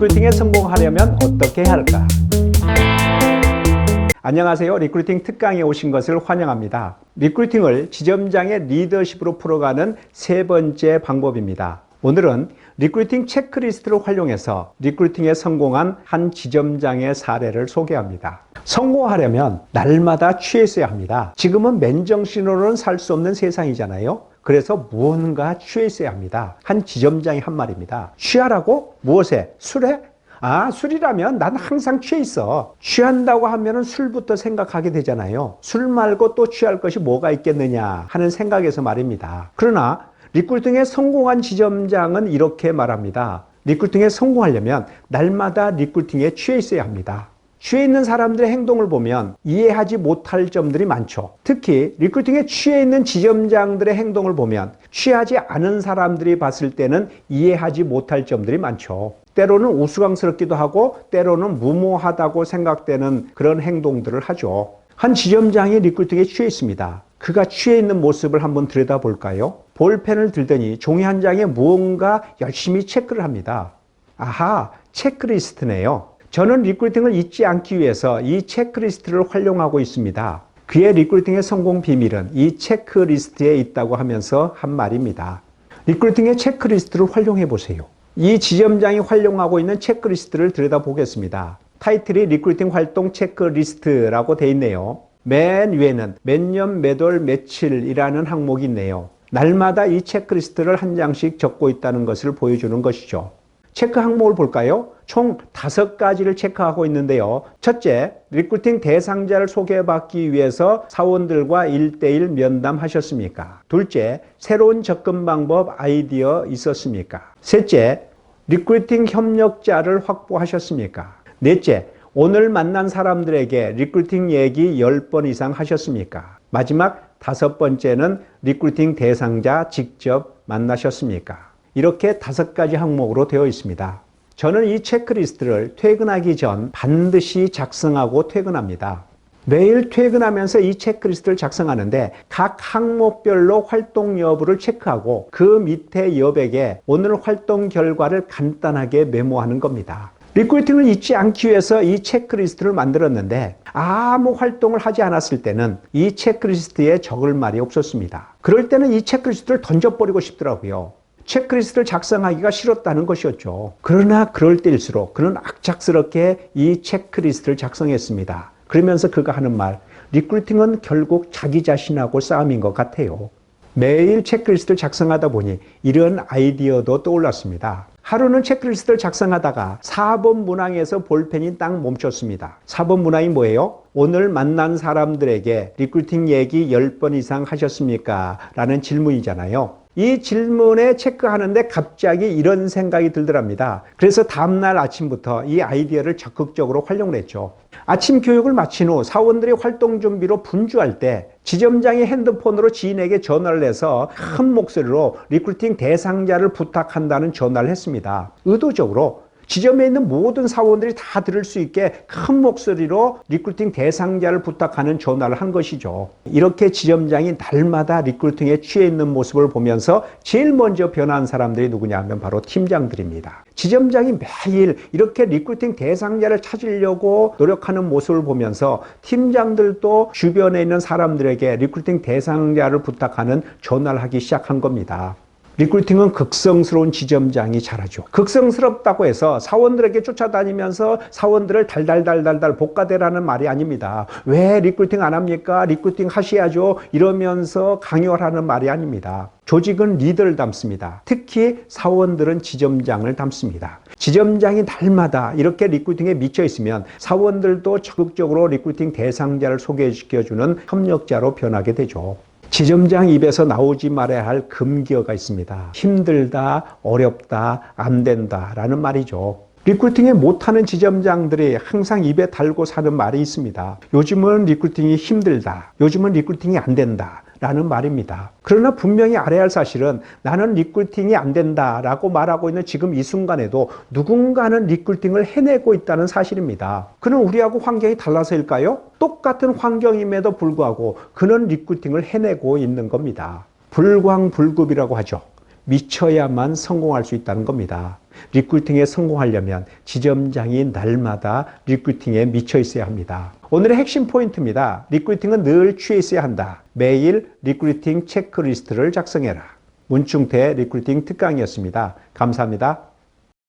리크루팅에 성공하려면 어떻게 해야 할까? 안녕하세요. 리크루팅 특강에 오신 것을 환영합니다. 리크루팅을 지점장의 리더십으로 풀어가는 세 번째 방법입니다. 오늘은 리크루팅 체크리스트를 활용해서 리크루팅에 성공한 한 지점장의 사례를 소개합니다. 성공하려면 날마다 취해 있어야 합니다. 지금은 맨정신으로는 살 수 없는 세상이잖아요. 그래서 무언가 취해 있어야 합니다. 한 지점장이 한 말입니다. 취하라고? 무엇에? 술에? 술이라면 난 항상 취해 있어. 취한다고 하면은 술부터 생각하게 되잖아요. 술 말고 또 취할 것이 뭐가 있겠느냐 하는 생각에서 말입니다. 그러나 리크루팅에 성공한 지점장은 이렇게 말합니다. 리크루팅에 성공하려면 날마다 리크루팅에 취해 있어야 합니다. 취해 있는 사람들의 행동을 보면 이해하지 못할 점들이 많죠. 특히 리크루팅에 취해 있는 지점장들의 행동을 보면 취하지 않은 사람들이 봤을 때는 이해하지 못할 점들이 많죠. 때로는 우스꽝스럽기도 하고 때로는 무모하다고 생각되는 그런 행동들을 하죠. 한 지점장이 리크루팅에 취해 있습니다. 그가 취해 있는 모습을 한번 들여다볼까요? 볼펜을 들더니 종이 한 장에 무언가 열심히 체크를 합니다. 체크리스트네요. 저는 리크루팅을 잊지 않기 위해서 이 체크리스트를 활용하고 있습니다. 그의 리크루팅의 성공 비밀은 이 체크리스트에 있다고 하면서 한 말입니다. 리크루팅의 체크리스트를 활용해 보세요. 이 지점장이 활용하고 있는 체크리스트를 들여다보겠습니다. 타이틀이 리크루팅 활동 체크리스트라고 되어 있네요. 맨 위에는 몇 년, 몇 월, 며칠이라는 항목이 있네요. 날마다 이 체크리스트를 한 장씩 적고 있다는 것을 보여주는 것이죠. 체크 항목을 볼까요? 총 5가지를 체크하고 있는데요. 첫째, 리크루팅 대상자를 소개받기 위해서 사원들과 1대1 면담하셨습니까? 둘째, 새로운 접근 방법 아이디어 있었습니까? 셋째, 리크루팅 협력자를 확보하셨습니까? 넷째, 오늘 만난 사람들에게 리크루팅 얘기 10번 이상 하셨습니까? 마지막 5번째는 리크루팅 대상자 직접 만나셨습니까? 이렇게 5가지 항목으로 되어 있습니다. 저는 이 체크리스트를 퇴근하기 전 반드시 작성하고 퇴근합니다. 매일 퇴근하면서 이 체크리스트를 작성하는데 각 항목별로 활동 여부를 체크하고 그 밑에 여백에 오늘 활동 결과를 간단하게 메모하는 겁니다. 리크루팅을 잊지 않기 위해서 이 체크리스트를 만들었는데 아무 활동을 하지 않았을 때는 이 체크리스트에 적을 말이 없었습니다. 그럴 때는 이 체크리스트를 던져버리고 싶더라고요. 체크리스트를 작성하기가 싫었다는 것이었죠. 그러나 그럴 때일수록 그는 악착스럽게 이 체크리스트를 작성했습니다. 그러면서 그가 하는 말, 리크루팅은 결국 자기 자신하고 싸움인 것 같아요. 매일 체크리스트를 작성하다 보니 이런 아이디어도 떠올랐습니다. 하루는 체크리스트를 작성하다가 4번 문항에서 볼펜이 딱 멈췄습니다. 4번 문항이 뭐예요? 오늘 만난 사람들에게 리크루팅 얘기 10번 이상 하셨습니까? 라는 질문이잖아요. 이 질문에 체크하는데 갑자기 이런 생각이 들더랍니다. 그래서 다음날 아침부터 이 아이디어를 적극적으로 활용을 했죠. 아침 교육을 마친 후 사원들이 활동 준비로 분주할 때 지점장이 핸드폰으로 지인에게 전화를 해서 큰 목소리로 리크루팅 대상자를 부탁한다는 전화를 했습니다. 의도적으로 지점에 있는 모든 사원들이 다 들을 수 있게 큰 목소리로 리크루팅 대상자를 부탁하는 전화를 한 것이죠. 이렇게 지점장이 날마다 리크루팅에 취해 있는 모습을 보면서 제일 먼저 변한 사람들이 누구냐 하면 바로 팀장들입니다. 지점장이 매일 이렇게 리크루팅 대상자를 찾으려고 노력하는 모습을 보면서 팀장들도 주변에 있는 사람들에게 리크루팅 대상자를 부탁하는 전화를 하기 시작한 겁니다. 리크루팅은 극성스러운 지점장이 잘하죠. 극성스럽다고 해서 사원들에게 쫓아다니면서 사원들을 달달달달달 볶아대라는 말이 아닙니다. 왜 리크루팅 안 합니까? 리크루팅 하셔야죠. 이러면서 강요하라는 말이 아닙니다. 조직은 리더를 닮습니다. 특히 사원들은 지점장을 닮습니다. 지점장이 날마다 이렇게 리크루팅에 미쳐 있으면 사원들도 적극적으로 리크루팅 대상자를 소개시켜주는 협력자로 변하게 되죠. 지점장 입에서 나오지 말아야 할 금기어가 있습니다. 힘들다, 어렵다, 안 된다 라는 말이죠. 리크루팅에 못하는 지점장들이 항상 입에 달고 사는 말이 있습니다. 요즘은 리크루팅이 힘들다. 요즘은 리크루팅이 안 된다. 라는 말입니다. 그러나 분명히 알아야 할 사실은 나는 리크루팅이 안 된다라고 말하고 있는 지금 이 순간에도 누군가는 리크루팅을 해내고 있다는 사실입니다. 그는 우리하고 환경이 달라서일까요? 똑같은 환경임에도 불구하고 그는 리크루팅을 해내고 있는 겁니다. 불광불급이라고 하죠. 미쳐야만 성공할 수 있다는 겁니다. 리크루팅에 성공하려면 지점장이 날마다 리크루팅에 미쳐 있어야 합니다. 오늘의 핵심 포인트입니다. 리크루팅은 늘 취해 있어야 한다. 매일 리크루팅 체크리스트를 작성해라. 문충태 리크루팅 특강이었습니다. 감사합니다.